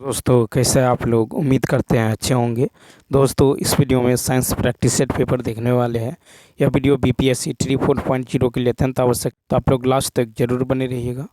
दोस्तों कैसे हैं आप लोग। उम्मीद करते हैं अच्छे होंगे। दोस्तों इस वीडियो में साइंस प्रैक्टिस सेट पेपर देखने वाले हैं। यह वीडियो बीपीएससी 3.4.0 के लिए अत्यंत आवश्यक, तो आप लोग लास्ट तक जरूर बने रहिएगा।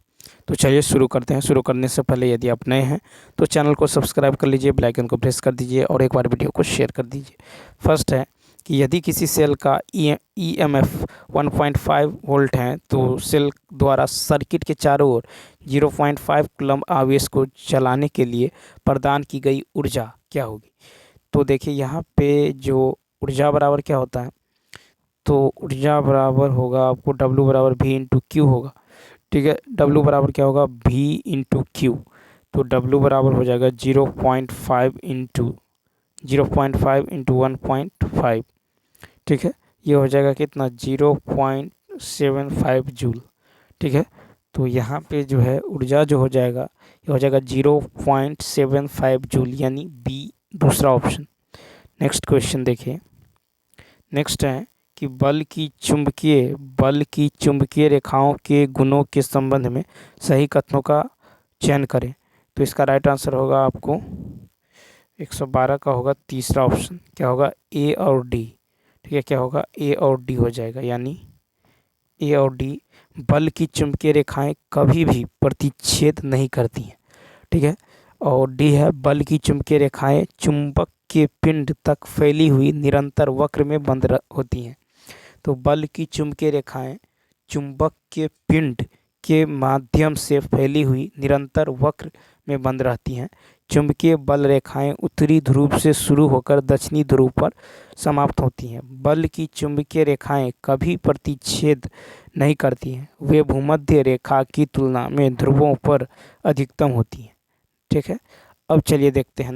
तो चलिए शुरू करते हैं। शुरू करने से पहले यदि आप नए हैं तो चैनल को सब्सक्राइब कर लीजिए, बेल आइकन को प्रेस कर दीजिए और एक बार वीडियो को शेयर कर दीजिए। फर्स्ट है कि यदि किसी सेल का ईएमएफ 1.5 वोल्ट है तो सेल द्वारा सर्किट के चारों ओर 0.5 कूलम्ब आवेश को चलाने के लिए प्रदान की गई ऊर्जा क्या होगी। तो देखिए यहाँ पे जो ऊर्जा बराबर क्या होता है, तो ऊर्जा बराबर होगा आपको W बराबर V इंटू क्यू होगा। ठीक है, W बराबर क्या होगा V इंटू क्यू। तो W बराबर हो जाएगा 0.5 इंटू 1.5। ठीक है, ये हो जाएगा कितना 0.75 जूल। ठीक है, तो यहाँ पे जो है ऊर्जा जो हो जाएगा ये हो जाएगा 0.75 जूल, यानी बी दूसरा ऑप्शन। नेक्स्ट क्वेश्चन देखिए। नेक्स्ट है कि बल की चुंबकीय रेखाओं के गुणों के संबंध में सही कथनों का चयन करें। तो इसका राइट आंसर होगा आपको 112 का होगा तीसरा ऑप्शन। क्या होगा ए और डी। ठीक है, क्या होगा ए और डी हो जाएगा, यानी ए और डी। बल की चुंबकीय रेखाएं कभी भी प्रतिच्छेद नहीं करती हैं। ठीक है, और डी है बल की चुंबकीय रेखाएं चुंबक के पिंड तक फैली हुई निरंतर वक्र में बंद होती हैं। तो बल की चुंबकीय रेखाएं चुंबक के पिंड के माध्यम से फैली हुई निरंतर वक्र में बंद रहती हैं। चुंबकीय बल रेखाएं उत्तरी ध्रुव से शुरू होकर दक्षिणी ध्रुव पर समाप्त होती हैं। बल की चुंबकीय रेखाएं कभी प्रतिच्छेद नहीं करती हैं, वे भूमध्य रेखा की तुलना में ध्रुवों पर अधिकतम होती हैं। ठीक है, अब चलिए देखते हैं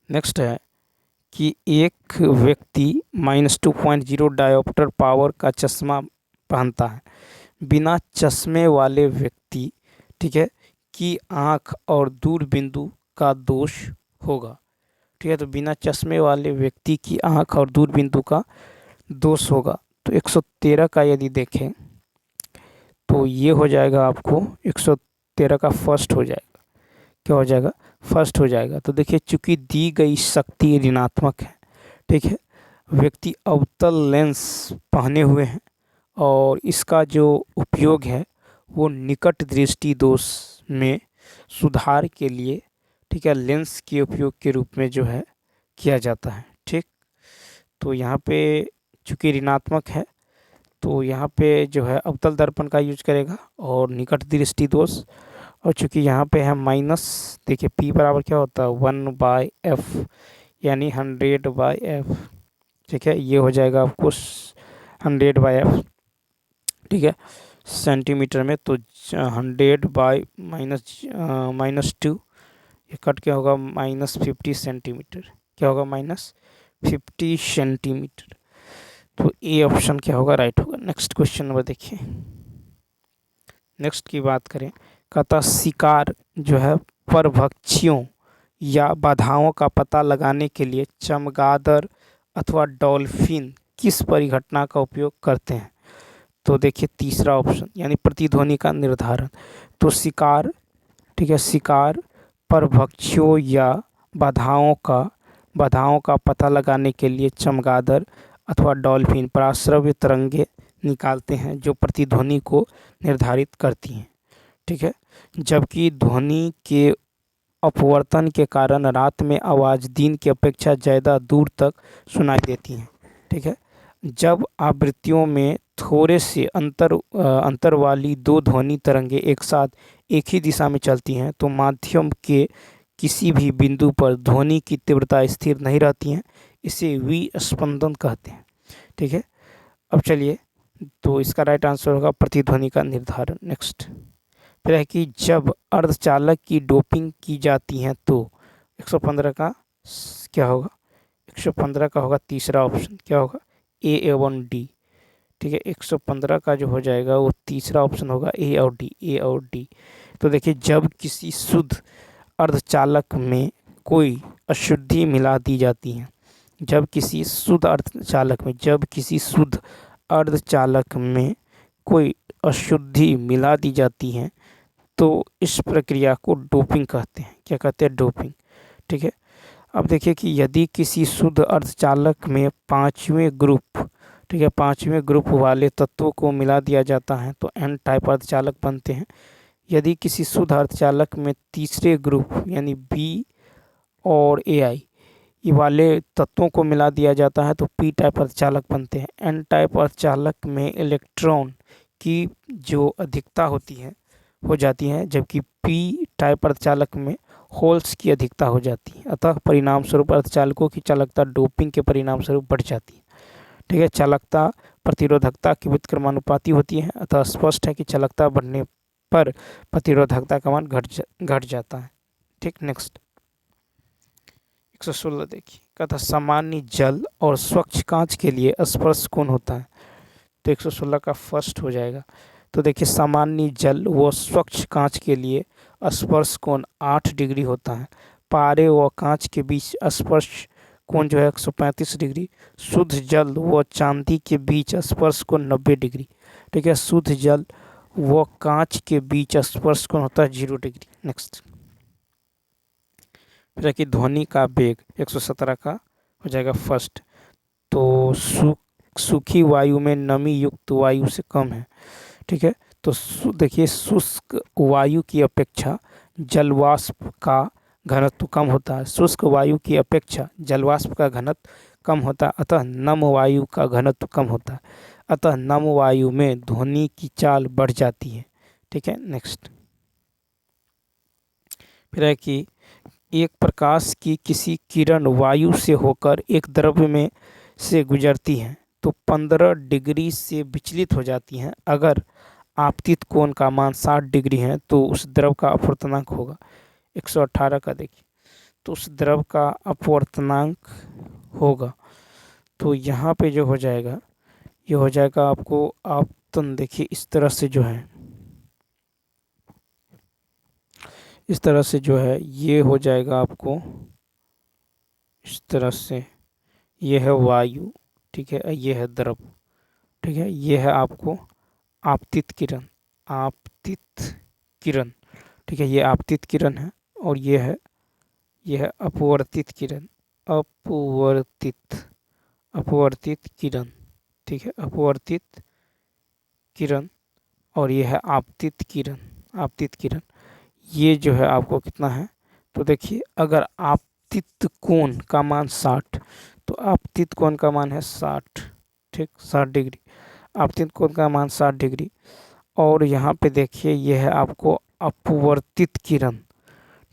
नेक्स्ट है कि एक व्यक्ति -2.0 डायोप्टर पावर का चश्मा पहनता है। बिना चश्मे वाले व्यक्ति, ठीक है, की आँख और दूरबिंदु का दोष होगा। ठीक है, तो बिना चश्मे वाले व्यक्ति की आँख और दूरबिंदु का दोष होगा। तो 113 का यदि देखें तो ये हो जाएगा आपको 113 का फर्स्ट हो जाएगा। क्या हो जाएगा फर्स्ट हो जाएगा। तो देखिए चूंकि दी गई शक्ति ऋणात्मक है, ठीक है, व्यक्ति अवतल लेंस पहने हुए हैं और इसका जो उपयोग है वो निकट दृष्टि दोष में सुधार के लिए, ठीक है, लेंस के उपयोग के रूप में जो है किया जाता है। ठीक, तो यहाँ पे चूंकि ऋणात्मक है तो यहाँ पे जो है अवतल दर्पण का यूज करेगा और निकट दृष्टि दोष। और चूंकि यहाँ पे है माइनस, देखिए P बराबर क्या होता है 1/f, यानी 100/f। ठीक है, ये हो जाएगा आपको 100/f। ठीक है, सेंटीमीटर में तो 100/-2, ये कट क्या होगा -50 सेंटीमीटर। क्या होगा -50 सेंटीमीटर। तो ए ऑप्शन क्या होगा राइट होगा। नेक्स्ट क्वेश्चन नंबर देखिए। नेक्स्ट की बात करें, कहता शिकार जो है परभक्षियों या बाधाओं का पता लगाने के लिए चमगादड़ अथवा डॉल्फिन किस परिघटना का उपयोग करते हैं। तो देखिए तीसरा ऑप्शन, यानी प्रतिध्वनि का निर्धारण। तो शिकार, ठीक है, शिकार परभक्षियों या बाधाओं का पता लगाने के लिए चमगादड़ अथवा डॉल्फिन पराश्रव्य तरंगे निकालते हैं जो प्रतिध्वनि को निर्धारित करती हैं। ठीक है, जबकि ध्वनि के अपवर्तन के कारण रात में आवाज़ दिन की अपेक्षा ज़्यादा दूर तक सुनाई देती हैं। ठीक है, जब आवृत्तियों में थोड़े से अंतर वाली दो ध्वनि तरंगे एक साथ एक ही दिशा में चलती हैं तो माध्यम के किसी भी बिंदु पर ध्वनि की तीव्रता स्थिर नहीं रहती हैं, इसे विस्पंदन कहते हैं। ठीक है, अब चलिए, तो इसका राइट आंसर होगा प्रतिध्वनि का निर्धारण। नेक्स्ट फिर है कि जब अर्धचालक की डोपिंग की जाती है तो 115 का क्या होगा 115 का होगा तीसरा ऑप्शन। क्या होगा ए एवं डी। ठीक है, 115 का जो हो जाएगा वो तीसरा ऑप्शन होगा ए और डी। तो देखिए जब किसी शुद्ध अर्धचालक में कोई अशुद्धि मिला दी जाती है, जब किसी शुद्ध अर्धचालक में कोई अशुद्धि मिला दी जाती है तो इस प्रक्रिया को डोपिंग कहते हैं। क्या कहते हैं? डोपिंग। ठीक है। अब देखिए कि यदि किसी शुद्ध अर्धचालक में पांचवें ग्रुप, ठीक है, पांचवें ग्रुप वाले तत्वों को मिला दिया जाता है तो एन टाइप अर्धचालक बनते हैं। यदि किसी शुद्ध अर्धचालक में तीसरे ग्रुप यानी बी और ए आई ये वाले तत्वों को मिला दिया जाता है तो पी टाइप अर्धचालक बनते हैं। एन टाइप अर्धचालक में इलेक्ट्रॉन की जो अधिकता होती है हो जाती है, जबकि पी टाइप अर्धचालक में होल्स की अधिकता हो जाती है। अतः परिणाम स्वरूप अर्धचालकों की चालकता डोपिंग के परिणाम स्वरूप बढ़ जाती है। ठीक है। चालकता प्रतिरोधकता की व्युत्क्रमानुपाती होती है, अतः स्पष्ट है कि चालकता बढ़ने पर प्रतिरोधकता का मान घट जाता है। ठीक। नेक्स्ट 116 देखिए, कहता सामान्य जल और स्वच्छ कांच के लिए स्पर्श कोण होता है। तो 116 का फर्स्ट हो जाएगा। तो देखिए सामान्य जल व स्वच्छ कांच के लिए स्पर्श कोण 8 डिग्री होता है। पारे व कांच के बीच स्पर्श कोण जो है 135 डिग्री। शुद्ध जल व चांदी के बीच स्पर्श कोण 90 डिग्री। ठीक है। शुद्ध जल व कांच के बीच स्पर्श कोण होता है 0 डिग्री। नेक्स्ट फिर कि ध्वनि का वेग 117 का हो जाएगा फर्स्ट। तो सूखी वायु में नमी युक्त वायु से कम है। ठीक है। तो देखिए शुष्क वायु की अपेक्षा जलवाष्प का घनत्व कम होता है। शुष्क वायु की अपेक्षा जलवाष्प का घनत्व कम होता है, अतः नम वायु का घनत्व कम होता है। अतः नम वायु में ध्वनि की चाल बढ़ जाती है। ठीक है। नेक्स्ट फिर है कि एक प्रकाश की किसी किरण वायु से होकर एक द्रव्य में से गुजरती है तो 15 डिग्री से विचलित हो जाती हैं। अगर आपतित कोण का मान 60 डिग्री है तो उस द्रव का अपवर्तनांक होगा। 118 का देखिए, तो उस द्रव का अपवर्तनांक होगा। तो यहाँ पे जो हो जाएगा ये हो जाएगा आपको आपतन। देखिए इस तरह से जो है, इस तरह से जो है ये हो जाएगा आपको इस तरह से। ये है वायु, ठीक है, ये है द्रव, ठीक है, ये है आपको आपतित किरण, आपतित किरण, ठीक है, ये आपतित किरण है। और ये है अपवर्तित किरण, अपवर्तित, अपवर्तित किरण, ठीक है, अपवर्तित किरण। और ये है आपतित किरण, आपतित किरण। ये जो है आपको कितना है, तो देखिए अगर आपतित कोण का मान 60, तो आपतित कोण का मान है 60, ठीक, 60 डिग्री। आपतित कोण का मान 60 डिग्री। और यहाँ पे देखिए ये है आपको अपवर्तित किरण,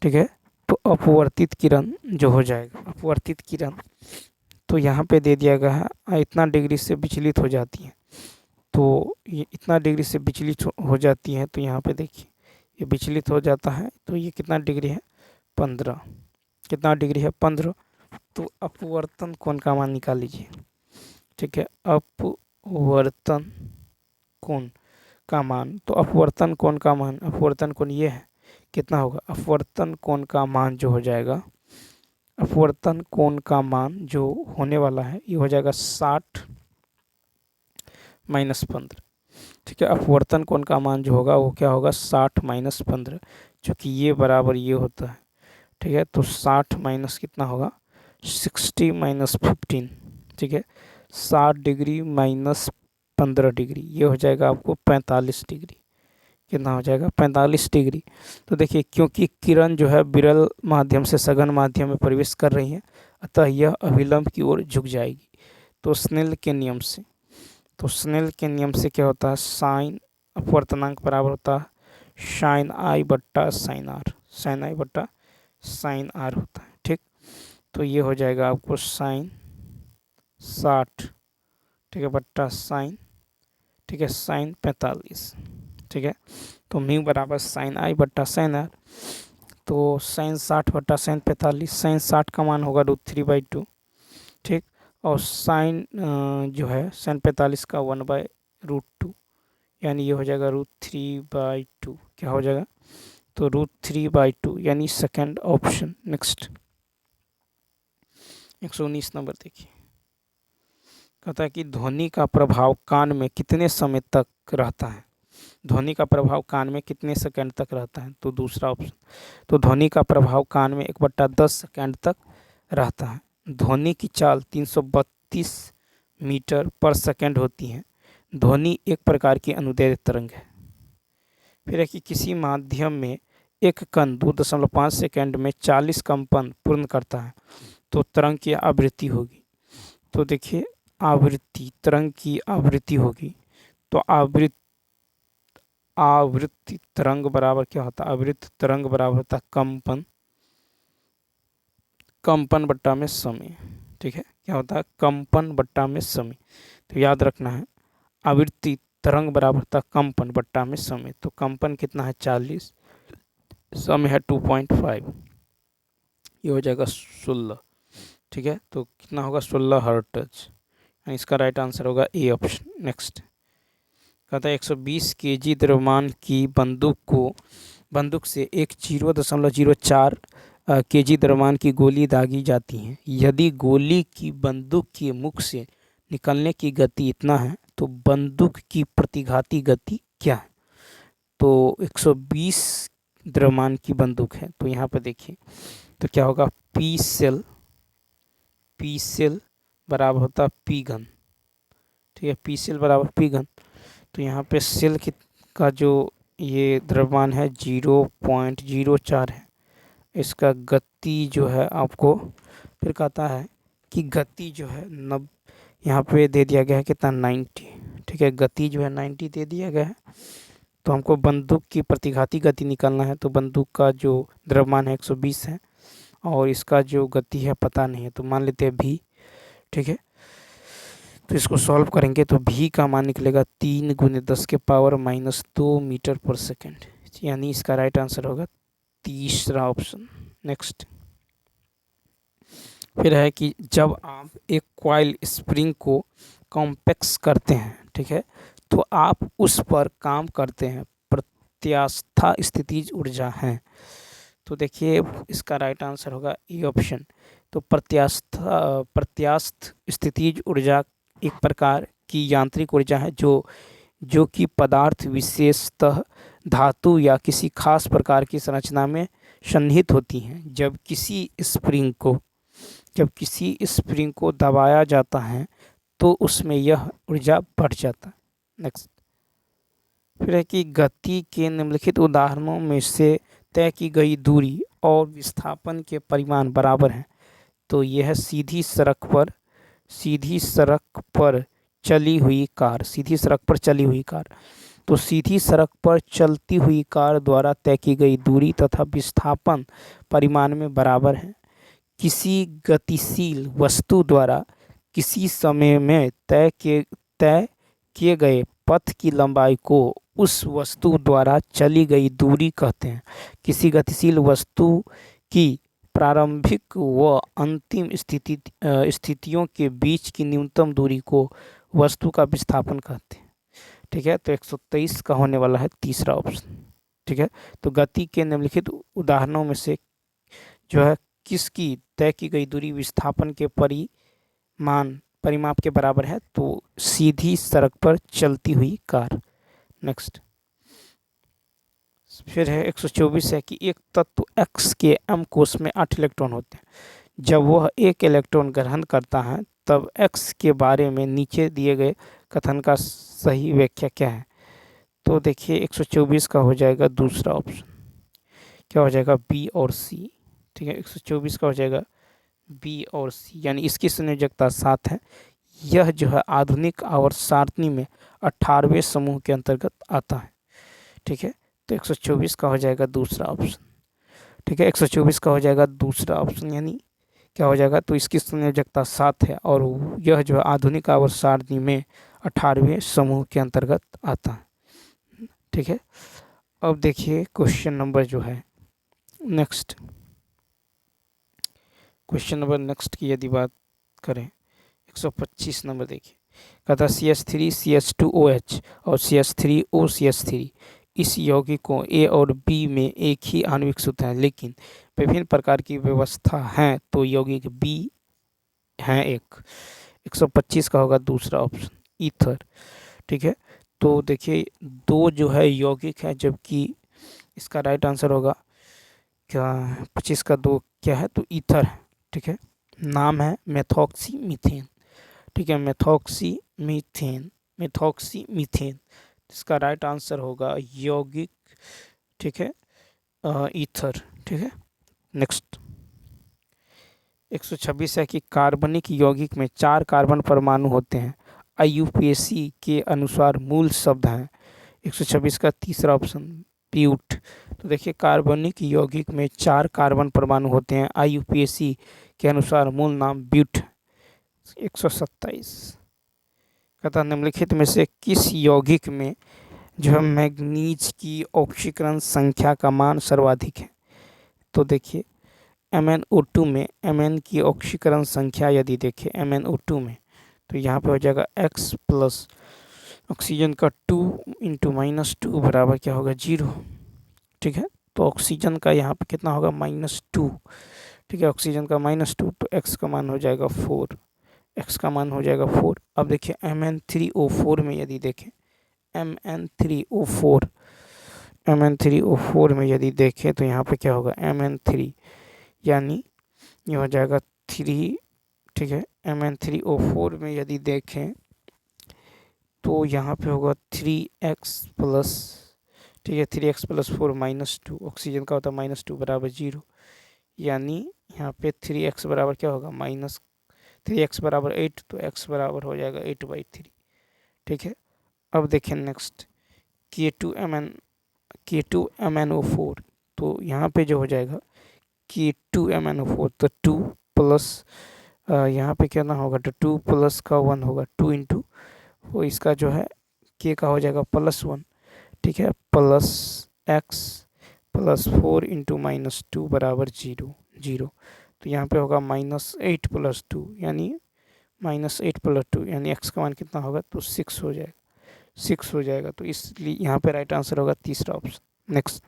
ठीक है। तो अपवर्तित किरण जो हो जाएगा, अपवर्तित किरण तो यहाँ पे दे दिया गया है इतना डिग्री से विचलित हो जाती है। तो ये इतना डिग्री से विचलित हो जाती है, तो यहाँ पे देखिए ये विचलित हो जाता है। तो ये कितना डिग्री है, 15, कितना डिग्री है, 15। तो अपवर्तन कोण का मान निकाल लीजिए, ठीक है, अपवर्तन कोण का मान। तो अपवर्तन कोण का मान, अपवर्तन कोण ये है, कितना होगा, अपवर्तन कोण का मान जो हो जाएगा, अपवर्तन कोण का मान जो होने वाला है ये हो जाएगा 60 - 15, ठीक है। अपवर्तन कोण का मान जो होगा वो क्या होगा, 60 - 15, चूँकि ये बराबर ये होता है, ठीक है। तो 60 माइनस कितना होगा, 60 - 15, ठीक है, 60 डिग्री माइनस 15 डिग्री, ये हो जाएगा आपको 45 डिग्री। कितना हो जाएगा, 45 डिग्री। तो देखिए क्योंकि किरण जो है विरल माध्यम से सघन माध्यम में प्रवेश कर रही है, अतः यह अभिलंब की ओर झुक जाएगी। तो स्नेल के नियम से, तो स्नेल के नियम से क्या होता है, साइन अपवर्तनांक बराबर होता है साइन आई बट्टा साइन आर, साइन आई बट्टा साइन आर होता है, ठीक। तो ये हो जाएगा आपको साइन 60, ठीक है, बट्टा साइन, ठीक है, साइन 45, ठीक है। तो म्यू बराबर साइन आई बट्टा साइन आर। तो साइन 60 बट्टा साइन 45, साइन 60 का मान होगा √3/2, ठीक। और साइन जो है साइन 45 का 1/√2, यानी ये हो जाएगा √3/2, क्या हो जाएगा, तो √3/2 यानी सेकंड ऑप्शन। नेक्स्ट 119 नंबर देखिए, कहता है कि ध्वनि का प्रभाव कान में कितने समय तक रहता है। ध्वनि का प्रभाव कान में कितने सेकंड तक रहता है? तो दूसरा ऑप्शन। तो ध्वनि का प्रभाव कान में 1/10 सेकंड तक रहता है। ध्वनि की चाल 332 मीटर पर सेकंड होती है। ध्वनि एक प्रकार की अनुदैर्ध्य तरंग है। फिर है कि किसी माध्यम में एक कण 2.5 सेकंड में 40 कंपन पूर्ण करता है तो तरंग की आवृत्ति होगी। तो देखिए आवृत्ति, तरंग की आवृत्ति होगी तो आवृत्ति तरंग बराबर क्या होता है? आवृत्ति तरंग बराबर होता है कंपन, कंपन बट्टा में समय। ठीक है, क्या होता है? कंपन बट्टा में समय। तो याद रखना है आवृत्ति तरंग बराबर होता है कंपन बट्टा में समय। तो कंपन कितना है? 40, समय है 2.5, ये हो जाएगा 16। ठीक है, तो कितना होगा? 16 हर्ट्ज। इसका राइट आंसर होगा ए ऑप्शन। नेक्स्ट कहता है 120 केजी द्रव्यमान की बंदूक से एक 0.04 केजी द्रव्यमान की गोली दागी जाती है। यदि गोली की बंदूक के मुख से निकलने की गति इतना है तो बंदूक की प्रतिघाती गति क्या है? तो 120 द्रव्यमान की बंदूक है तो यहाँ पर देखिए तो क्या होगा? पी सेल बराबर होता पी घन। ठीक है, पी सेल बराबर पी घन। तो यहाँ पे सेल का जो ये द्रव्यमान है 0.04 है। इसका गति जो है आपको फिर कहता है कि गति जो है यहाँ पे दे दिया गया है कितना? 90। ठीक है, गति जो है 90 दे दिया गया है। तो हमको बंदूक की प्रतिघाती गति निकालना है। तो बंदूक का जो द्रव्यमान है 120 है और इसका जो गति है पता नहीं है, तो मान लेते हैं भी। ठीक है, तो इसको सॉल्व करेंगे तो भी का मान निकलेगा 3 × 10⁻² मीटर पर सेकेंड। यानी इसका राइट आंसर होगा तीसरा ऑप्शन। नेक्स्ट फिर है कि जब आप एक कॉइल स्प्रिंग को कॉम्पैक्स करते हैं, ठीक है, तो आप उस पर काम करते हैं प्रत्यास्थ स्थितिज ऊर्जा है। तो देखिए इसका राइट आंसर होगा ए ऑप्शन। तो प्रत्यास्थ स्थितिज ऊर्जा एक प्रकार की यांत्रिक ऊर्जा है जो कि पदार्थ विशेषतः धातु या किसी खास प्रकार की संरचना में सन्निहित होती हैं। जब किसी स्प्रिंग को दबाया जाता है तो उसमें यह ऊर्जा बढ़ जाता है। नेक्स्ट फिर है कि गति के निम्नलिखित उदाहरणों में से तय की गई दूरी और विस्थापन के परिमाण बराबर हैं। तो यह सीधी सड़क पर चली हुई कार। तो सीधी सड़क पर चलती हुई कार द्वारा तय की गई दूरी तथा विस्थापन परिमाण में बराबर है। किसी गतिशील वस्तु द्वारा किसी समय में तय किए गए पथ की लंबाई को उस वस्तु द्वारा चली गई दूरी कहते हैं। किसी गतिशील वस्तु की प्रारंभिक व अंतिम स्थितियों के बीच की न्यूनतम दूरी को वस्तु का विस्थापन कहते हैं। ठीक है, तो 123 का होने वाला है तीसरा ऑप्शन। ठीक है, तो गति के निम्नलिखित उदाहरणों में से जो है किसकी तय की गई दूरी विस्थापन के परिमाप के बराबर है? तो सीधी सड़क पर चलती हुई कार। नेक्स्ट फिर है 124 है कि एक तत्व X के m कोश में 8 इलेक्ट्रॉन होते हैं। जब वह एक इलेक्ट्रॉन ग्रहण करता है तब X के बारे में नीचे दिए गए कथन का सही व्याख्या क्या है? तो देखिए 124 का हो जाएगा दूसरा ऑप्शन। क्या हो जाएगा? बी और सी। ठीक है, 124 का हो जाएगा बी और सी, यानी इसकी संयोजकता 7 है। यह जो है आधुनिक आवर्त सारणी में 18वें समूह के अंतर्गत आता है। ठीक है, तो 124 का हो जाएगा दूसरा ऑप्शन। ठीक है, 124 का हो जाएगा दूसरा ऑप्शन, यानी क्या हो जाएगा? तो इसकी संयोजकता 7 है और यह जो है आधुनिक आवर्त सारणी में 18वें समूह के अंतर्गत आता है। ठीक है, अब देखिए क्वेश्चन नंबर जो है नेक्स्ट की यदि बात करें 125 नंबर देखिए, कहता CH3 CH2OH और CH3O CH3 इस यौगिकों A और B में एक ही आणविक सूत्र है लेकिन विभिन्न प्रकार की व्यवस्था है तो यौगिक B है एक। 125 का होगा दूसरा ऑप्शन ईथर। ठीक है, तो देखिए दो जो है यौगिक है, जबकि इसका राइट आंसर होगा क्या 25 का 2 क्या है तो ईथर है। ठीक है, नाम है मेथॉक्सी मीथेन। ठीक है, मेथॉक्सी मीथेन, मेथॉक्सी मीथेन। इसका राइट आंसर होगा यौगिक, ठीक है, ईथर। ठीक है, नेक्स्ट 126 है कि कार्बनिक यौगिक में 4 कार्बन परमाणु होते हैं, आईयूपीएसी के अनुसार मूल शब्द हैं। 126 का तीसरा ऑप्शन ब्यूट। तो देखिए कार्बनिक यौगिक में 4 कार्बन परमाणु होते हैं, आईयूपीएसी के अनुसार मूल नाम ब्यूट। 127 कहता निम्नलिखित में से किस यौगिक में जो है मैग्नीज की ऑक्सीकरण संख्या का मान सर्वाधिक है। तो देखिए MnO2 में Mn की ऑक्सीकरण संख्या यदि देखें MnO2 में, तो यहाँ पे हो जाएगा X प्लस ऑक्सीजन का 2 इंटू -2 बराबर क्या होगा 0। ठीक है, तो ऑक्सीजन का यहाँ पे कितना होगा -2। ठीक है, ऑक्सीजन का -2, तो X का मान हो जाएगा 4, X का मान हो जाएगा 4। अब देखिए Mn3O4 में यदि देखें Mn3O4, Mn3O4 में यदि देखें तो यहाँ पे क्या होगा Mn3, यानी ये हो जाएगा 3। ठीक है, Mn3O4 में यदि देखें तो यहाँ पे होगा 3x प्लस, ठीक है 3x प्लस 4 -2, ऑक्सीजन का होता है -2 बराबर 0, यानी यहाँ पे 3x बराबर क्या होगा -3x बराबर 8, तो x बराबर हो जाएगा 8/3। ठीक है, अब देखें नेक्स्ट K2MnO4, तो यहाँ पे जो हो जाएगा K2MnO4, तो 2 प्लस यहाँ पे कितना होगा, तो 2 प्लस का 1 होगा, 2 इंटू वो इसका जो है K का हो जाएगा +1। ठीक है, प्लस x प्लस 4 इंटू -2 बराबर 0। तो यहाँ पे होगा -8 + 2, यानी -8 + 2, यानी x का मान कितना होगा तो 6 हो जाएगा, 6 हो जाएगा। तो इसलिए यहाँ पे राइट आंसर होगा तीसरा ऑप्शन। नेक्स्ट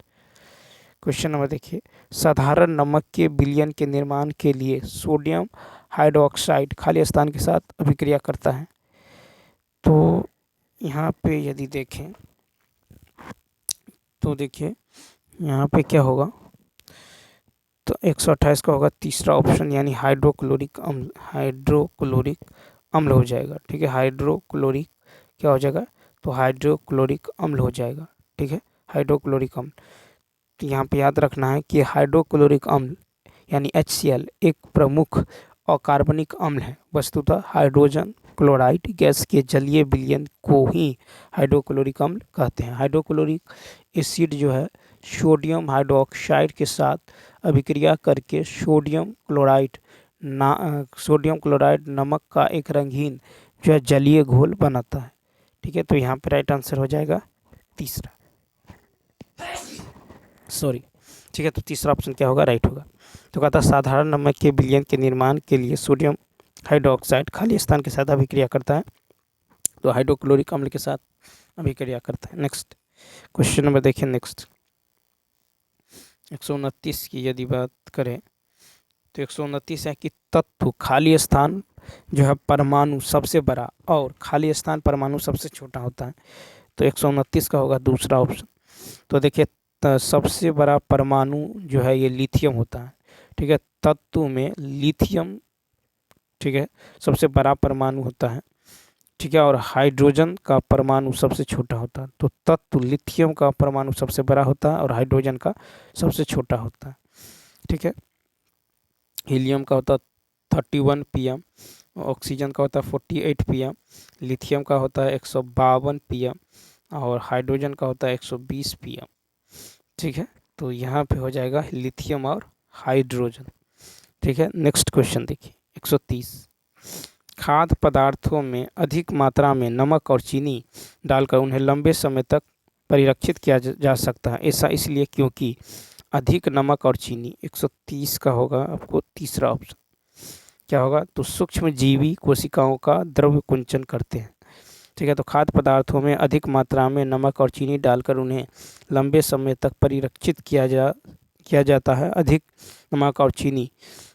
क्वेश्चन नंबर देखिए, साधारण नमक के विलयन के निर्माण के लिए सोडियम हाइड्रोक्साइड खाली स्थान के साथ अभिक्रिया करता है। तो यहाँ पे यदि देखें तो देखिए यहाँ पे क्या होगा, तो 128 का होगा तीसरा ऑप्शन, यानी हाइड्रोक्लोरिक अम्ल, हाइड्रोक्लोरिक अम्ल हो जाएगा। ठीक है, हाइड्रोक्लोरिक क्या हो जाएगा, तो हाइड्रोक्लोरिक अम्ल हो जाएगा। ठीक है, हाइड्रोक्लोरिक अम्ल। तो यहाँ पे याद रखना है कि हाइड्रोक्लोरिक अम्ल यानी HCl एक प्रमुख अकार्बनिक अम्ल है। वस्तुतः हाइड्रोजन क्लोराइड गैस के जलीय विलयन को ही हाइड्रोक्लोरिक अम्ल कहते हैं। हाइड्रोक्लोरिक एसिड जो है सोडियम हाइड्रोक्साइड के साथ अभिक्रिया करके सोडियम क्लोराइड नमक का एक रंगीन जो है जलीय घोल बनाता है। ठीक है, तो यहाँ पे राइट आंसर हो जाएगा तीसरा, सॉरी। ठीक है, तो तीसरा ऑप्शन क्या होगा, राइट होगा। तो कहता साधारण नमक के विलयन के निर्माण के लिए सोडियम हाइड्रोक्साइड खाली स्थान के साथ अभिक्रिया करता है, तो हाइड्रोक्लोरिक अम्ल के साथ अभिक्रिया करता है। नेक्स्ट क्वेश्चन नंबर देखिए, नेक्स्ट 129 की यदि बात करें तो 129 है कि तत्व खाली स्थान जो है परमाणु सबसे बड़ा और खाली स्थान परमाणु सबसे छोटा होता है। तो 129 का होगा दूसरा ऑप्शन। तो देखिए सबसे बड़ा परमाणु जो है ये लिथियम होता है। ठीक है, तत्व में लिथियम, ठीक है, सबसे बड़ा परमाणु होता है। ठीक है, और हाइड्रोजन का परमाणु सबसे छोटा होता है। तो तत्व लिथियम का परमाणु सबसे बड़ा होता है और हाइड्रोजन का सबसे छोटा होता है। ठीक है, हीलियम का होता है 31 pm, ऑक्सीजन का होता है 48 pm, लिथियम का होता है 152 pm और हाइड्रोजन का होता है 120 pm। ठीक है, तो यहाँ पे हो जाएगा लिथियम और हाइड्रोजन। ठीक है, नेक्स्ट क्वेश्चन देखिए 130, खाद्य पदार्थों में अधिक मात्रा में नमक और चीनी डालकर उन्हें लंबे समय तक परिरक्षित किया जा सकता है। ऐसा इसलिए क्योंकि अधिक नमक और चीनी। 130 का होगा आपको तीसरा ऑप्शन क्या होगा, तो सूक्ष्म जीवी कोशिकाओं का द्रव्य कुंचन करते हैं। ठीक है, तो खाद्य पदार्थों में अधिक मात्रा में नमक और चीनी डालकर उन्हें लंबे समय तक परिरक्षित किया जाता है। अधिक नमक और चीनी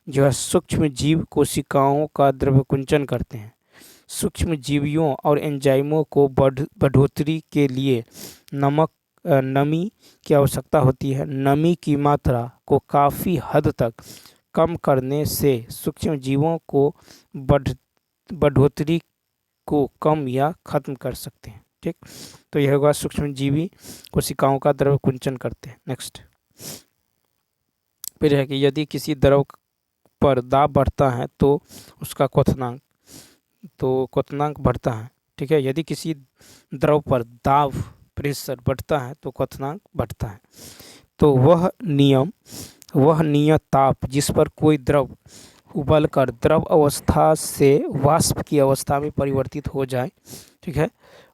जो है सूक्ष्म जीव कोशिकाओं का द्रव्य कुंचन करते हैं। सूक्ष्म जीवियों और एंजाइमों को बढ़ोतरी के लिए नमी की आवश्यकता होती है। नमी की मात्रा को काफ़ी हद तक कम करने से सूक्ष्म जीवों को बढ़ोतरी को कम या खत्म कर सकते हैं। ठीक, तो यह होगा सूक्ष्म जीवी कोशिकाओं का द्रव कुंचन करते हैं। नेक्स्ट फिर है कि यदि किसी द्रव पर दाब बढ़ता है तो उसका क्वथनांक बढ़ता है। ठीक है, यदि किसी द्रव पर दाब प्रेशर बढ़ता है तो क्वथनांक बढ़ता है। तो वह नियत ताप जिस पर कोई द्रव उबलकर द्रव अवस्था से वाष्प की अवस्था में परिवर्तित हो जाए, ठीक है,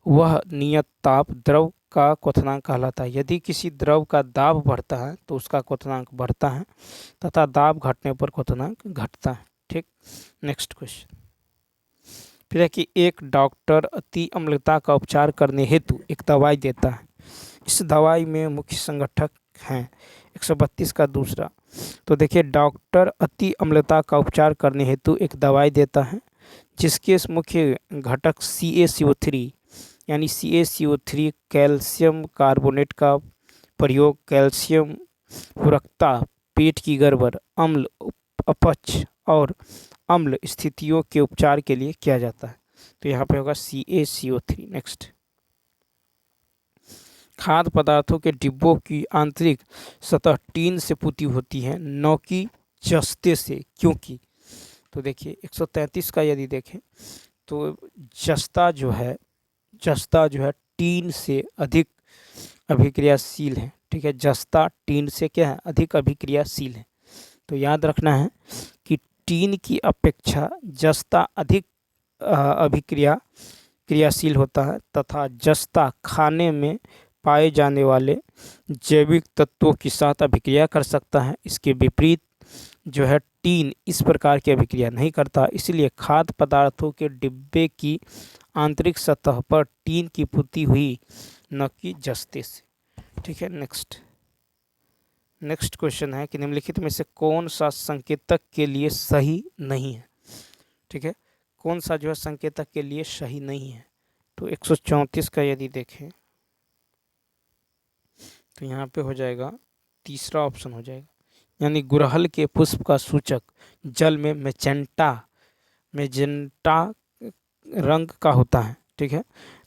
वह नियत ताप द्रव का क्वथनांक कहलाता है। यदि किसी द्रव का दाब बढ़ता है तो उसका क्वथनांक बढ़ता है तथा दाब घटने पर क्वथनांक घटता है। ठीक, नेक्स्ट क्वेश्चन फिर है कि एक डॉक्टर अति अम्लता का उपचार करने हेतु एक दवाई देता है। इस दवाई में मुख्य संगठक हैं 132 का दूसरा। तो देखिए, डॉक्टर अति अम्लता का उपचार करने हेतु एक दवाई देता है जिसके मुख्य घटक CaCO3 यानी CaCO3 कैल्शियम कार्बोनेट का प्रयोग कैल्शियम पूरकता, पेट की गड़बड़, अम्ल अपच और अम्ल स्थितियों के उपचार के लिए किया जाता है। तो यहाँ पे होगा CaCO3। नेक्स्ट, खाद्य पदार्थों के डिब्बों की आंतरिक सतह टीन से पुती होती है, न कि जस्ते से। क्योंकि तो देखिए 133 का यदि देखें तो जस्ता जो है टीन से अधिक अभिक्रियाशील है। ठीक है, जस्ता टीन से क्या है, अधिक अभिक्रियाशील है। तो याद रखना है कि टीन की अपेक्षा जस्ता अधिक क्रियाशील होता है तथा जस्ता खाने में पाए जाने वाले जैविक तत्वों के साथ अभिक्रिया कर सकता है। इसके विपरीत जो है टीन इस प्रकार की अभिक्रिया नहीं करता। इसलिए खाद्य पदार्थों के डिब्बे की आंतरिक सतह पर टीन की पुती हुई, न कि जस्ते से। ठीक है, नेक्स्ट क्वेश्चन है कि निम्नलिखित में से कौन सा संकेतक के लिए सही नहीं है। ठीक है, कौन सा जो है संकेतक के लिए सही नहीं है। तो 134 का यदि देखें तो यहाँ पे हो जाएगा तीसरा ऑप्शन हो जाएगा, यानी गुड़हल के पुष्प का सूचक जल में मेजेंटा रंग का होता है। ठीक है,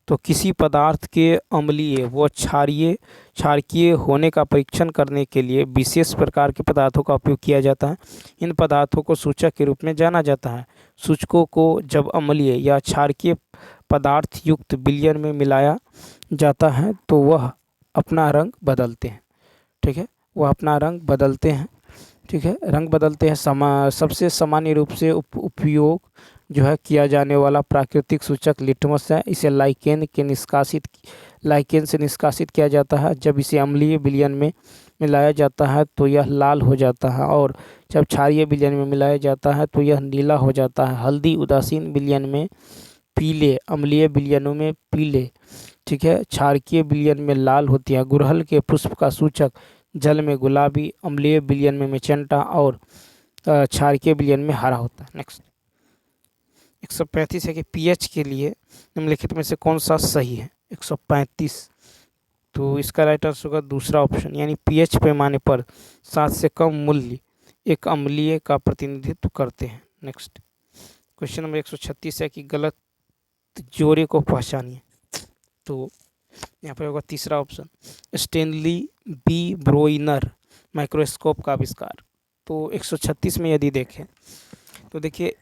तो किसी पदार्थ के अम्लीय व क्षारकीय होने का परीक्षण करने के लिए विशेष प्रकार के पदार्थों का उपयोग किया जाता है। इन पदार्थों को सूचक के रूप में जाना जाता है। सूचकों को जब अम्लीय या क्षारकीय पदार्थ युक्त विलयन में मिलाया जाता है तो वह अपना रंग बदलते हैं। ठीक है, वह अपना रंग बदलते हैं। ठीक है, रंग बदलते हैं। सबसे सामान्य रूप से उपयोग जो है किया जाने वाला प्राकृतिक सूचक लिटमस है। इसे लाइकेन से निष्कासित किया जाता है। जब इसे अम्लीय विलयन में मिलाया जाता है तो यह लाल हो जाता है और जब क्षारीय विलयन में मिलाया जाता है तो यह नीला हो जाता है। हल्दी उदासीन विलयन में पीले, अम्लीय विलयनों में पीले, ठीक है, क्षारकीय विलयन में लाल होती है। गुड़हल के पुष्प का सूचक जल में गुलाबी, अम्लीय विलयन में मैजेंटा और क्षारकीय विलयन में हरा होता है। नेक्स्ट 135 है कि पीएच के लिए निम्नलिखित में से कौन सा सही है। 135, तो इसका राइट आंसर होगा दूसरा ऑप्शन, यानी पीएच पैमाने पर 7 से कम मूल्य एक अम्लीय का प्रतिनिधित्व करते हैं। नेक्स्ट क्वेश्चन नंबर 136 है कि गलत जोड़े को पहचानिए। तो यहाँ पर होगा तीसरा ऑप्शन, स्टेनली बी ब्रोइनर माइक्रोस्कोप का आविष्कार। तो 136 में यदि देखें तो देखिए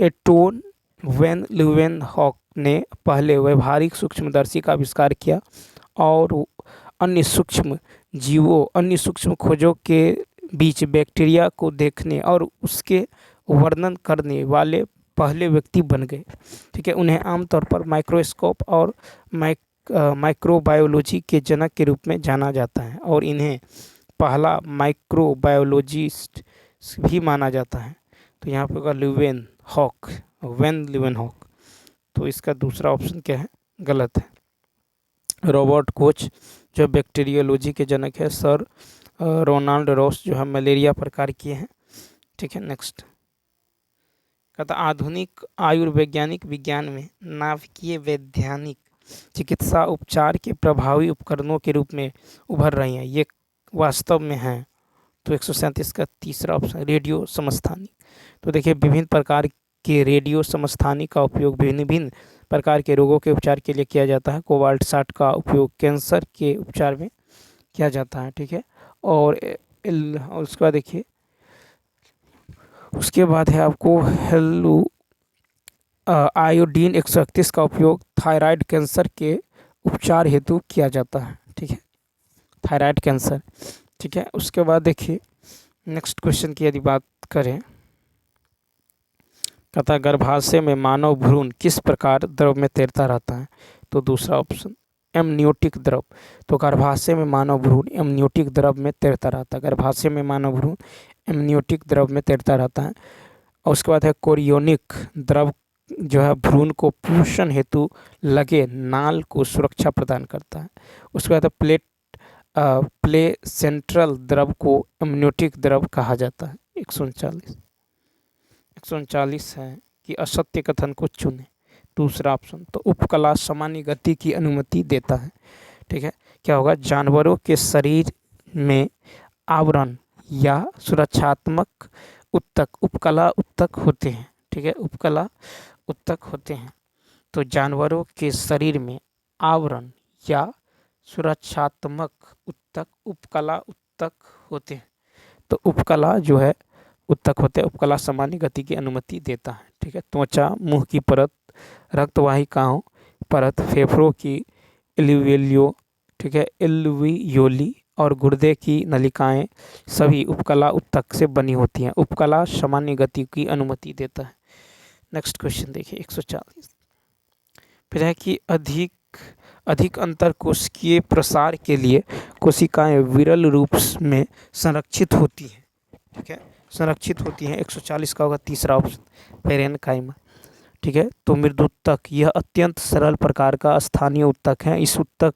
एटोन वैन ल्यूवेनहॉक ने पहले व्यवहारिक सूक्ष्मदर्शी का आविष्कार किया और अन्य सूक्ष्म खोजों के बीच बैक्टीरिया को देखने और उसके वर्णन करने वाले पहले व्यक्ति बन गए। ठीक है, उन्हें आमतौर पर माइक्रोस्कोप और माइक्रोबायोलॉजी के जनक के रूप में जाना जाता है और इन्हें पहला माइक्रोबायोलॉजिस्ट भी माना जाता है। तो यहाँ पे होगा वैन ल्यूवेनहॉक। तो इसका दूसरा ऑप्शन क्या है, गलत है। रॉबर्ट कोच जो बैक्टीरियोलॉजी के जनक है, सर रोनाल्ड रॉस जो है मलेरिया पर कार्य किए हैं। ठीक है, नेक्स्ट कहता आधुनिक आयुर्वैज्ञानिक विज्ञान में नाभिकीय वैज्ञानिक चिकित्सा उपचार के प्रभावी उपकरणों के रूप में उभर रही हैं, ये वास्तव में हैं। तो 137 का तीसरा ऑप्शन रेडियो समस्थानिक। तो देखिए विभिन्न प्रकार के रेडियो समस्थानिक का उपयोग भिन्न भिन्न प्रकार के रोगों के उपचार के लिए किया जाता है। कोबाल्ट 60 का उपयोग कैंसर के उपचार में किया जाता है, ठीक है। और उसके बाद देखिए, उसके बाद है आपको आयोडीन 131 का उपयोग थायराइड कैंसर के उपचार हेतु किया जाता है, ठीक है, थायराइड कैंसर, ठीक है। उसके बाद देखिए नेक्स्ट क्वेश्चन की यदि बात करें, कहता है गर्भाशय में मानव भ्रूण किस प्रकार द्रव में तैरता रहता है। तो दूसरा ऑप्शन एमनियोटिक द्रव। तो गर्भाशय में मानव भ्रूण एमनियोटिक द्रव में तैरता रहता है, गर्भाशय में मानव भ्रूण एमनियोटिक द्रव में तैरता रहता है। और उसके बाद है कोरियोनिक द्रव, जो है भ्रूण को पोषण हेतु लगे नाल को सुरक्षा प्रदान करता है। उसके बाद है प्लेसेंट्रल द्रव को एमनियोटिक द्रव कहा जाता है। 139 है कि असत्य कथन को चुने। दूसरा ऑप्शन तो उपकला सामान्य गति की अनुमति देता है, ठीक है। क्या होगा, जानवरों के शरीर में आवरण या सुरक्षात्मक उत्तक उपकला उत्तक होते हैं, ठीक है, उपकला उत्तक होते हैं। तो जानवरों के शरीर में आवरण या सुरक्षात्मक उत्तक उपकला उत्तक होते हैं। तो उपकला जो है उत्तक होते हैं, उपकला सामान्य गति की अनुमति देता है, ठीक है। त्वचा, मुंह की परत, रक्तवाहिकाओं परत, फेफड़ों की एल्वियो, ठीक है, एल्वियोली और गुर्दे की नलिकाएं सभी उपकला उत्तक से बनी होती हैं। उपकला सामान्य गति की अनुमति देता है। नेक्स्ट क्वेश्चन देखिए 140। फिर है कि अधिक अंतर कोशिकीय प्रसार के लिए कोशिकाएं विरल रूप में संरक्षित होती हैं, ठीक है, संरक्षित होती हैं। 140 का होगा तीसरा ऑप्शन पेरेनकाइमा, ठीक है। तो मृदुत्तक यह अत्यंत सरल प्रकार का स्थानीय उत्तक है। इस उत्तक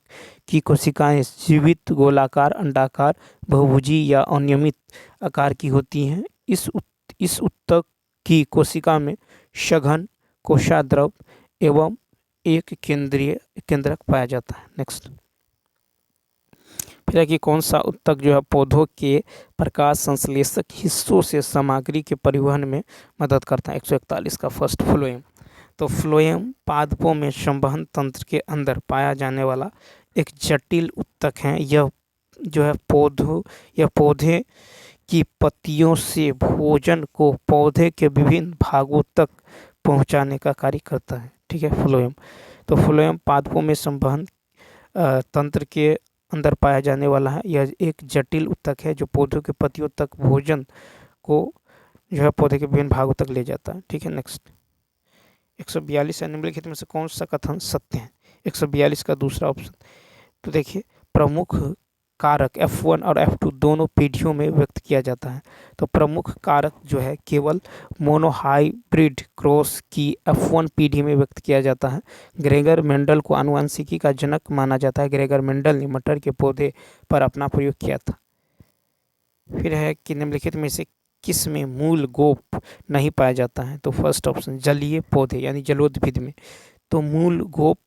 की कोशिकाएं जीवित गोलाकार, अंडाकार, बहुभुजी या अनियमित आकार की होती हैं। इस उत्तक की कोशिका में सघन कोशाद्रव एवं एक केंद्रक पाया जाता है। नेक्स्ट फिर है कि कौन सा उत्तक जो है पौधों के प्रकाश संश्लेषक हिस्सों से सामग्री के परिवहन में मदद करता है। 141 का फर्स्ट फ्लोएम। तो फ्लोएम पादपों में संवहन तंत्र के अंदर पाया जाने वाला एक जटिल उत्तक है। यह जो है पौधे की पत्तियों से भोजन को पौधे के विभिन्न भागों तक पहुंचाने का कार्य करता है, ठीक है, फ्लोएम। तो फ्लोएम पादपों में संवहन तंत्र के अंदर पाया जाने वाला है। यह एक जटिल उत्तक है जो पौधों के पत्तियों तक भोजन को जो है पौधे के विभिन्न भागों तक ले जाता है, ठीक है। नेक्स्ट 142 निम्नलिखित में से कौन सा कथन सत्य है। 142 का दूसरा ऑप्शन। तो देखिए प्रमुख कारक F1 और F2 दोनों पीढ़ियों में व्यक्त किया जाता है। तो प्रमुख कारक जो है केवल मोनोहाइब्रिड क्रॉस की F1 पीढ़ी में व्यक्त किया जाता है। ग्रेगर मेंडल को आनुवंशिकी का जनक माना जाता है। ग्रेगर मेंडल ने मटर के पौधे पर अपना प्रयोग किया था। फिर है कि निम्नलिखित में से किस में मूल गोप नहीं पाया जाता है। तो फर्स्ट ऑप्शन जलीय पौधे यानी जलोद्भिद में। तो मूल गोप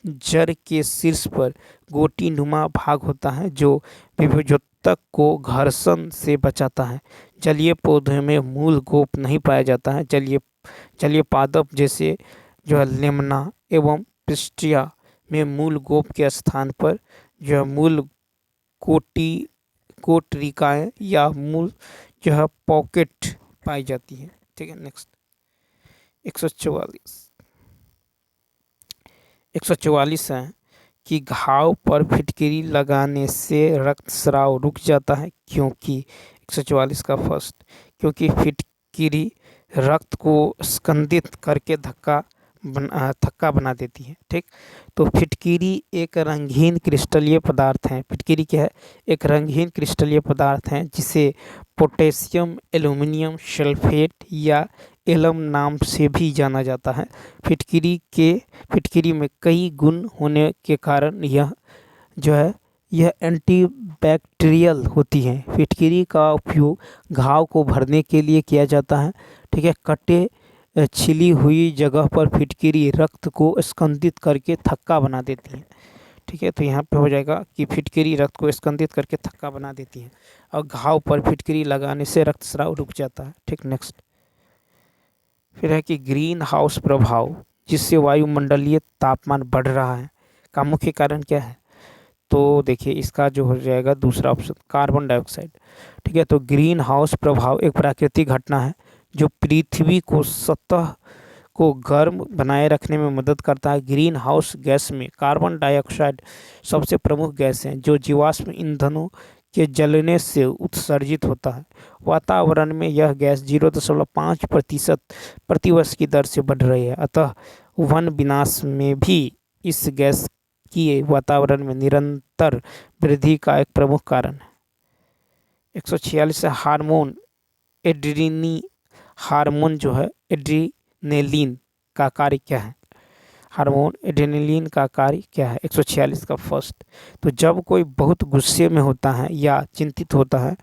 जड़ के शीर्ष पर गोटी नुमा भाग होता है जो विभोजोत्तक को घर्षण से बचाता है। जलीय पौधे में मूल गोप नहीं पाया जाता है। जलीय पादप जैसे जो है लेमना एवं पिस्टिया में मूल गोप के स्थान पर जो है मूल कोटरिकाएँ या मूल जो है पॉकेट पाई जाती है, ठीक है। नेक्स्ट 144 है कि घाव पर फिटकिरी लगाने से रक्तस्राव रुक जाता है क्योंकि 144 का फर्स्ट, क्योंकि फिटकिरी रक्त को स्कंदित करके थक्का बना देती है, ठीक। तो फिटकिरी एक रंगहीन क्रिस्टलीय पदार्थ है। फिटकिरी क्या है, एक रंगहीन क्रिस्टलीय पदार्थ है जिसे पोटेशियम एल्युमिनियम सल्फेट या एलम नाम से भी जाना जाता है। फिटकिरी में कई गुण होने के कारण यह जो है यह एंटीबैक्टीरियल होती है। फिटकिरी का उपयोग घाव को भरने के लिए किया जाता है, ठीक है। कटे छिली हुई जगह पर फिटकरी रक्त को स्कंदित करके थक्का बना देती है। ठीक है, तो यहाँ पे हो जाएगा कि फिटकरी रक्त को स्कंदित करके थक्का बना देती है और घाव पर फिटकरी लगाने से रक्तस्राव रुक जाता है। ठीक, नेक्स्ट। फिर है कि ग्रीन हाउस प्रभाव जिससे वायुमंडलीय तापमान बढ़ रहा है का मुख्य कारण क्या है? तो देखिए इसका जो हो जाएगा दूसरा ऑप्शन कार्बन डाइऑक्साइड। ठीक है, तो ग्रीन हाउस प्रभाव एक प्राकृतिक घटना है जो पृथ्वी को सतह को गर्म बनाए रखने में मदद करता है। ग्रीन हाउस गैस में कार्बन डाइऑक्साइड सबसे प्रमुख गैस है जो जीवाश्म ईंधनों के जलने से उत्सर्जित होता है। वातावरण में यह गैस 0.5% प्रतिवर्ष की दर से बढ़ रही है, अतः वन विनाश में भी इस गैस की वातावरण में निरंतर वृद्धि का एक प्रमुख कारण है। 146 हार्मोन एड्रीनी हार्मोन जो है एड्रीनेलिन का कार्य क्या है? हार्मोन एड्रेनलिन का कार्य क्या है? 146 का फर्स्ट, तो जब कोई बहुत गुस्से में होता है या चिंतित होता है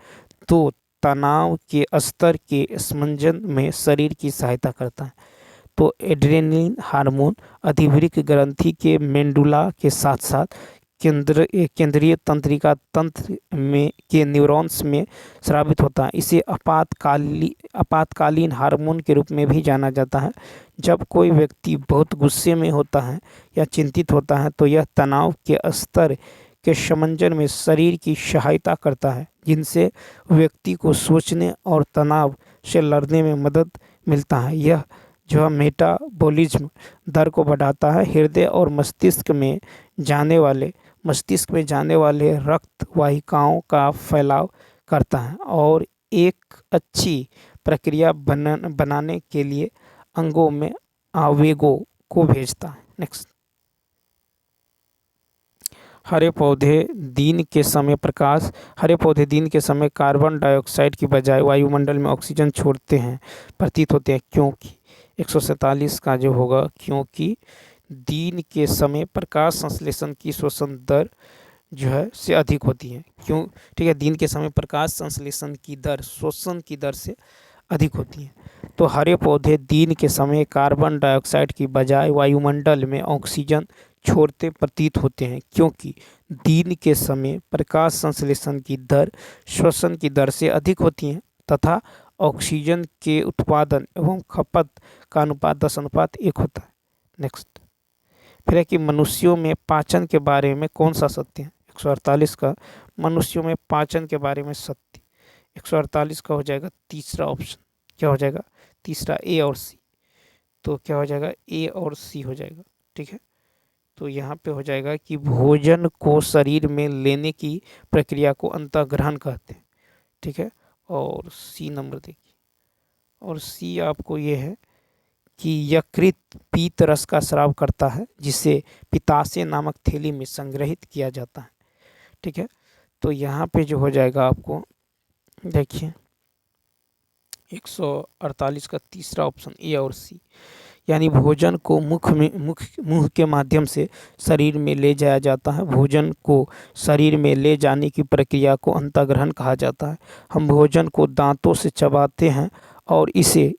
तो तनाव के स्तर के समंजन में शरीर की सहायता करता है। तो एड्रेनलिन हार्मोन अधिवृक्क ग्रंथि के मेंडुला के साथ साथ केंद्रीय तंत्रिका तंत्र में के न्यूरॉन्स में स्रावित होता है। इसे आपातकालीन हार्मोन के रूप में भी जाना जाता है। जब कोई व्यक्ति बहुत गुस्से में होता है या चिंतित होता है तो यह तनाव के स्तर के समंजन में शरीर की सहायता करता है, जिनसे व्यक्ति को सोचने और तनाव से लड़ने में मदद मिलता है। यह जो मेटाबॉलिज्म दर को बढ़ाता है, हृदय और मस्तिष्क में जाने वाले रक्त वाहिकाओं का फैलाव करता है और एक अच्छी प्रक्रिया बनाने के लिए अंगों में आवेगों को भेजता है। नेक्स्ट। हरे पौधे दिन के समय कार्बन डाइऑक्साइड की बजाय वायुमंडल में ऑक्सीजन छोड़ते हैं प्रतीत होते हैं, क्योंकि 147 का जो होगा क्योंकि दिन के समय प्रकाश संश्लेषण की शोषण दर जो है से अधिक होती है। क्यों? ठीक है, दिन के समय प्रकाश संश्लेषण की दर शोषण की दर से अधिक होती है। तो हरे पौधे दिन के समय कार्बन डाइऑक्साइड की बजाय वायुमंडल में ऑक्सीजन छोड़ते प्रतीत होते हैं, क्योंकि दिन के समय प्रकाश संश्लेषण की दर श्वसन की दर से अधिक होती है तथा ऑक्सीजन के उत्पादन एवं खपत का अनुपात 10:1 होता है। नेक्स्ट। फिर है कि मनुष्यों में पाचन के बारे में कौन सा सत्य है? 148 का मनुष्यों में पाचन के बारे में सत्य 148 का हो जाएगा तीसरा ऑप्शन। क्या हो जाएगा? तीसरा, ए और सी। तो क्या हो जाएगा? ए और सी हो जाएगा। ठीक है, तो यहाँ पे हो जाएगा कि भोजन को शरीर में लेने की प्रक्रिया को अंतःग्रहण कहते हैं। ठीक है, और सी नंबर देखिए, और सी आपको ये है कि यकृत पीत रस का स्राव करता है जिसे पित्ताशय नामक थैली में संग्रहित किया जाता है। ठीक है, तो यहाँ पे जो हो जाएगा आपको देखिए 148 का तीसरा ऑप्शन ए और सी, यानी भोजन को मुख के माध्यम से शरीर में ले जाया जाता है। भोजन को शरीर में ले जाने की प्रक्रिया को अंतःग्रहण कहा जाता है। हम भोजन को दांतों से चबाते हैं और इसे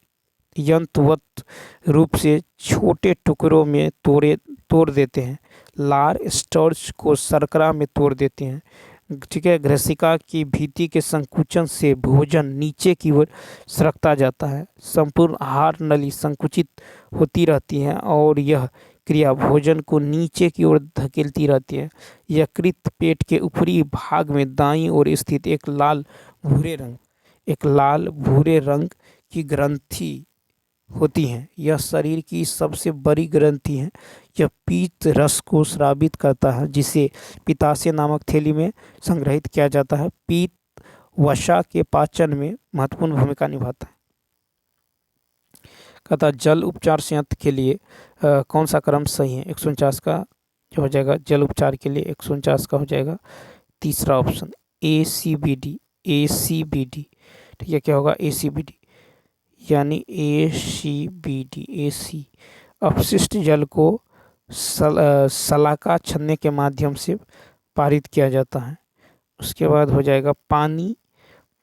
यंत्रवत रूप से छोटे टुकड़ों में तोड़ देते हैं। लार स्टार्च को शर्करा में तोड़ देते हैं। ठीक है, ग्रसिका की भित्ति के संकुचन से भोजन नीचे की ओर सरकता जाता है। संपूर्ण आहार नली संकुचित होती रहती है और यह क्रिया भोजन को नीचे की ओर धकेलती रहती है। यकृत पेट के ऊपरी भाग में दाईं ओर स्थित एक लाल भूरे रंग की ग्रंथि होती हैं। यह शरीर की सबसे बड़ी ग्रंथि है। यह पीत रस को स्रावित करता है जिसे पित्ताशय नामक थैली में संग्रहित किया जाता है। पीत वसा के पाचन में महत्वपूर्ण भूमिका निभाता है। कहता जल उपचार संयंत्र के लिए कौन सा क्रम सही है? 149 का जो हो जाएगा जल उपचार के लिए 149 का हो जाएगा तीसरा ऑप्शन ACBD। ठीक है, क्या होगा? ACBD, यानी AC अपशिष्ट जल को सलाका छन्ने के माध्यम से पारित किया जाता है। उसके बाद हो जाएगा पानी,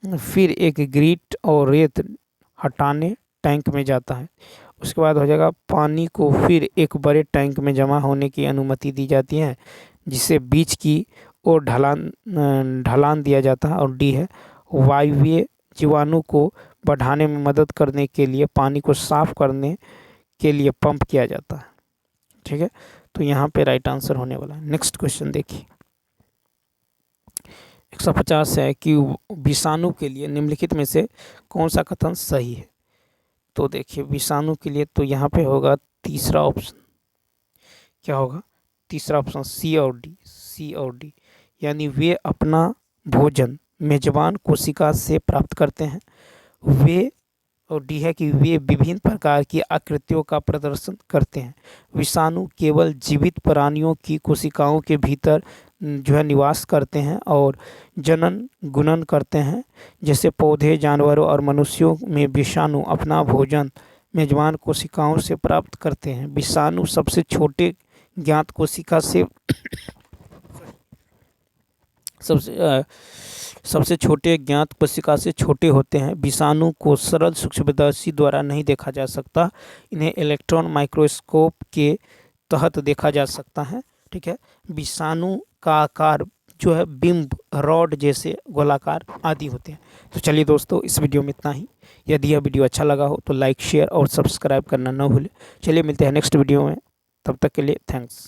फिर एक ग्रीट और रेत हटाने टैंक में जाता है। उसके बाद हो जाएगा पानी को फिर एक बड़े टैंक में जमा होने की अनुमति दी जाती है, जिसे बीच की ओर ढलान दिया जाता है। और डी है वायवीय जीवाणु को बढ़ाने में मदद करने के लिए पानी को साफ करने के लिए पंप किया जाता है। ठीक है, तो यहाँ पे राइट आंसर होने वाला है। नेक्स्ट क्वेश्चन देखिए 150 है कि विषाणु के लिए निम्नलिखित में से कौन सा कथन सही है। तो देखिए विषाणु के लिए तो यहाँ पे होगा तीसरा ऑप्शन, क्या होगा तीसरा ऑप्शन सी और डी, सी और डी, यानी वे अपना भोजन मेजबान कोशिका से प्राप्त करते हैं। वे और डी है कि वे विभिन्न प्रकार की आकृतियों का प्रदर्शन करते हैं। विषाणु केवल जीवित प्राणियों की कोशिकाओं के भीतर जो है निवास करते हैं और जनन गुणन करते हैं। जैसे पौधे, जानवरों और मनुष्यों में विषाणु अपना भोजन मेजबान कोशिकाओं से प्राप्त करते हैं। विषाणु सबसे छोटे ज्ञात कोशिका से सबसे छोटे ज्ञात कोशिका से छोटे होते हैं। विषाणु को सरल सूक्ष्मदर्शी द्वारा नहीं देखा जा सकता, इन्हें इलेक्ट्रॉन माइक्रोस्कोप के तहत देखा जा सकता है। ठीक है, विषाणु का आकार जो है बिंब, रॉड जैसे गोलाकार आदि होते हैं। तो चलिए दोस्तों, इस वीडियो में इतना ही। यदि यह वीडियो अच्छा लगा हो तो लाइक, शेयर और सब्सक्राइब करना न भूलें। चलिए मिलते हैं नेक्स्ट वीडियो में, तब तक के लिए थैंक्स।